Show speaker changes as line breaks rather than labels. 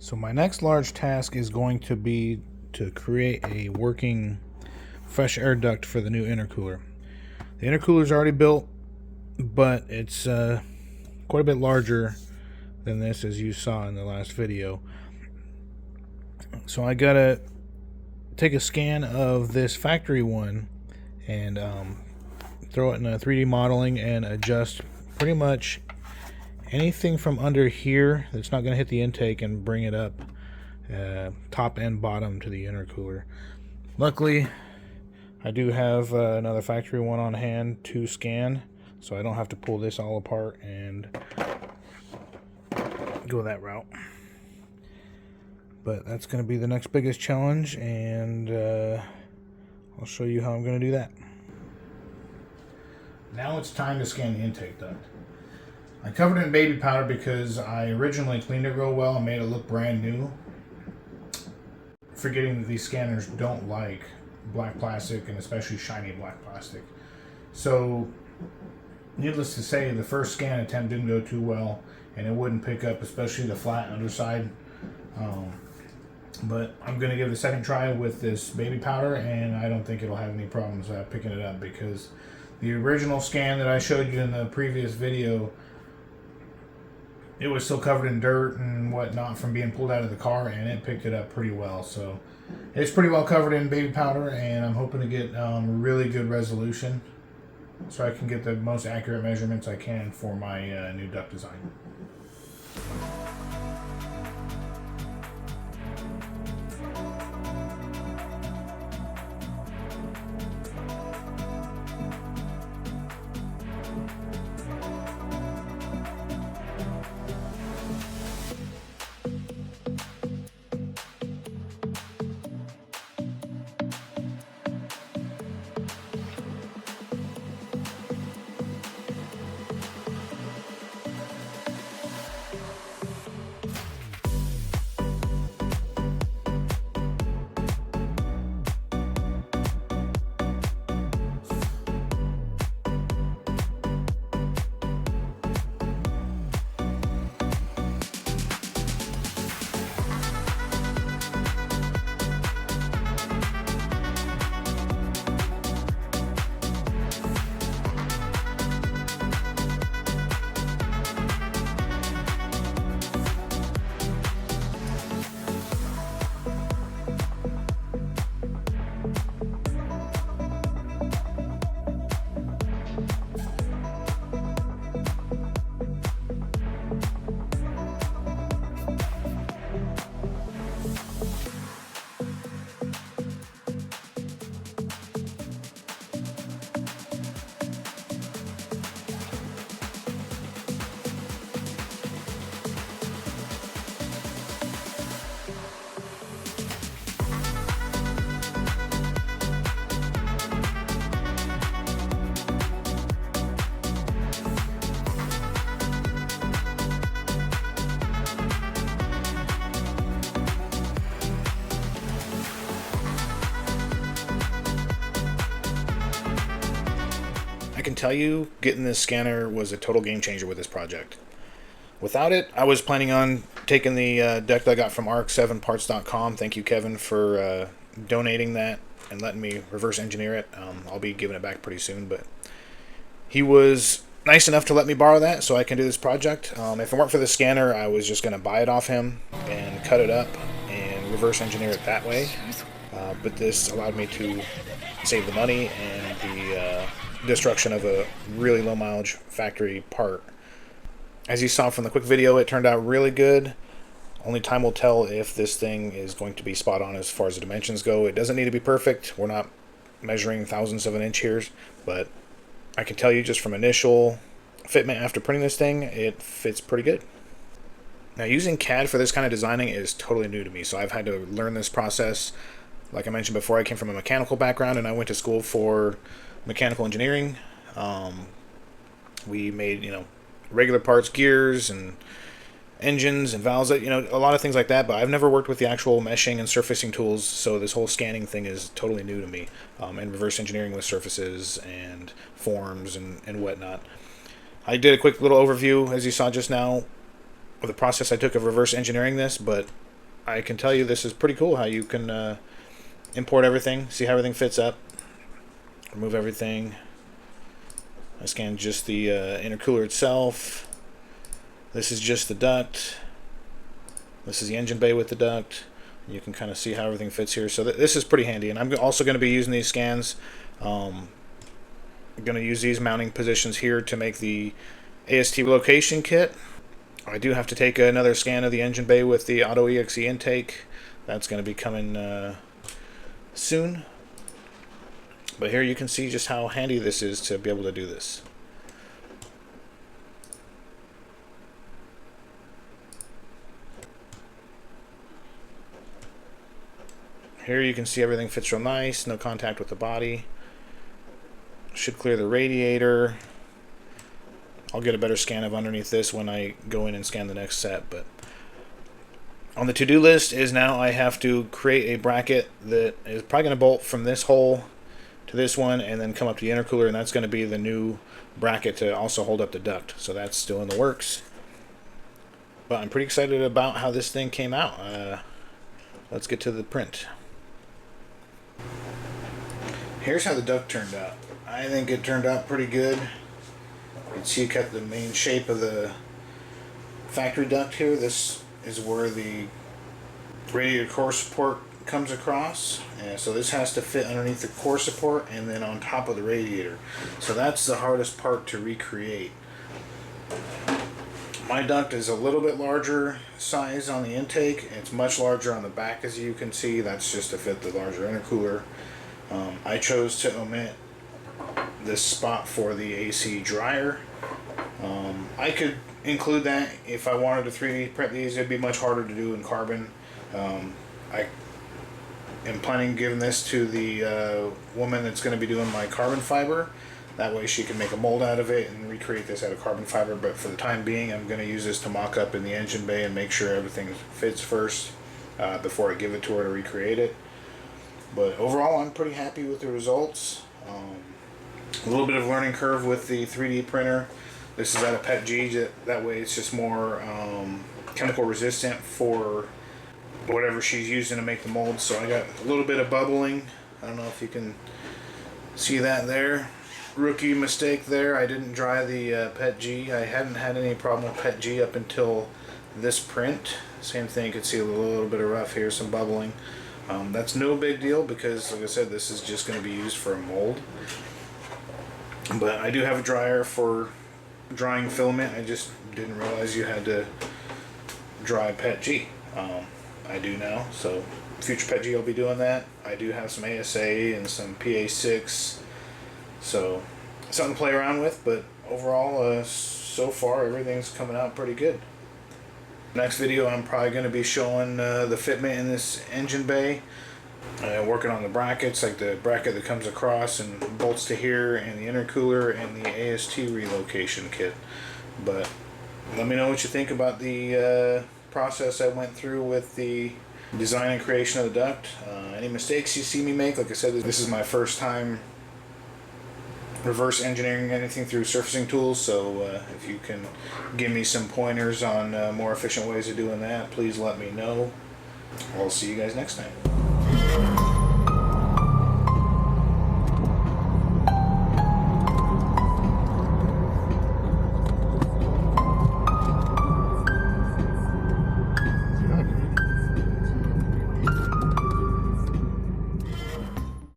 So my next large task is going to be to create a working fresh air duct for the new intercooler. The intercooler is already built, but it's quite a bit larger than this, as you saw in the last video. So I gotta take a scan of this factory one and throw it in a 3D modeling and adjust pretty much anything from under here that's not going to hit the intake and bring it up top and bottom to the intercooler. Luckily, I do have another factory one on hand to scan, so I don't have to pull this all apart and go that route. But that's going to be the next biggest challenge, and I'll show you how I'm going to do that. Now it's time to scan the intake duct. I covered it in baby powder because I originally cleaned it real well and made it look brand new, forgetting that these scanners don't like black plastic, and especially shiny black plastic. So needless to say, the first scan attempt didn't go too well, and it wouldn't pick up especially the flat underside. But I'm going to give it a second try with this baby powder, and I don't think it'll have any problems picking it up, because the original scan that I showed you in the previous video, it was still covered in dirt and whatnot from being pulled out of the car, and it picked it up pretty well. So it's pretty well covered in baby powder, and I'm hoping to get really good resolution so I can get the most accurate measurements I can for my new duct design. I can tell you, getting this scanner was a total game changer with this project. Without it, I was planning on taking the duct I got from rx7parts.com. Thank you, Kevin, for donating that and letting me reverse engineer it. I'll be giving it back pretty soon, but he was nice enough to let me borrow that so I can do this project. If it weren't for the scanner, I was just going to buy it off him and cut it up and reverse engineer it that way. But this allowed me to save the money and the destruction of a really low mileage factory part. As you saw from the quick video, it turned out really good. Only time will tell if this thing is going to be spot on as far as the dimensions go. It doesn't need to be perfect. We're not measuring thousandths of an inch here, but I can tell you just from initial fitment after printing this thing, it fits pretty good. Now, using CAD for this kind of designing is totally new to me, so I've had to learn this process. Like I mentioned before, I came from a mechanical background, and I went to school for mechanical engineering. We made, regular parts, gears and engines and valves, a lot of things like that, but I've never worked with the actual meshing and surfacing tools, so this whole scanning thing is totally new to me, and reverse engineering with surfaces and forms and whatnot. I did a quick little overview, as you saw just now, of the process I took of reverse engineering this, but I can tell you this is pretty cool how you can import everything, see how everything fits up, remove everything. I scanned just the intercooler itself. This is just the duct. This is the engine bay with the duct. You can kind of see how everything fits here. So this is pretty handy, and I'm also going to be using these scans. I'm going to use these mounting positions here to make the AST relocation kit. I do have to take another scan of the engine bay with the Auto EXE intake. That's going to be coming soon. But here you can see just how handy this is to be able to do this. Here you can see everything fits real nice, no contact with the body. Should clear the radiator. I'll get a better scan of underneath this when I go in and scan the next set. But on the to-do list is now I have to create a bracket that is probably going to bolt from this hole to this one and then come up to the intercooler, and that's going to be the new bracket to also hold up the duct. So that's still in the works. But I'm pretty excited about how this thing came out. Let's get to the print. Here's how the duct turned out. I think it turned out pretty good. You can see it kept the main shape of the factory duct here. This is where the radiator core support comes across. And so this has to fit underneath the core support and then on top of the radiator. So that's the hardest part to recreate. My duct is a little bit larger size on the intake. It's much larger on the back, as you can see. That's just to fit the larger intercooler. I chose to omit this spot for the AC dryer. I could include that if I wanted to 3D print these. It'd be much harder to do in carbon. I am planning on giving this to the woman that's going to be doing my carbon fiber. That way she can make a mold out of it and recreate this out of carbon fiber. But for the time being, I'm going to use this to mock up in the engine bay and make sure everything fits first before I give it to her to recreate it. But overall, I'm pretty happy with the results. A little bit of learning curve with the 3D printer. This is out of PETG. That way it's just more chemical resistant for whatever she's using to make the mold. So I got a little bit of bubbling. I don't know if you can see that there. Rookie mistake there. I didn't dry the PETG. I hadn't had any problem with PETG up until this print. Same thing, you can see a little bit of rough here, some bubbling. That's no big deal because, like I said, this is just going to be used for a mold. But I do have a dryer for drying filament. I just didn't realize you had to dry PETG. I do now, so future PETG I'll be doing that. I do have some ASA and some PA6, so something to play around with. But overall, so far everything's coming out pretty good. Next video I'm probably going to be showing the fitment in this engine bay, working on the brackets, like the bracket that comes across and bolts to here, and the intercooler and the AST relocation kit. But let me know what you think about the process I went through with the design and creation of the duct. Any mistakes you see me make, like I said, this is my first time reverse engineering anything through surfacing tools, so if you can give me some pointers on more efficient ways of doing that, please let me know. I'll see you guys next time.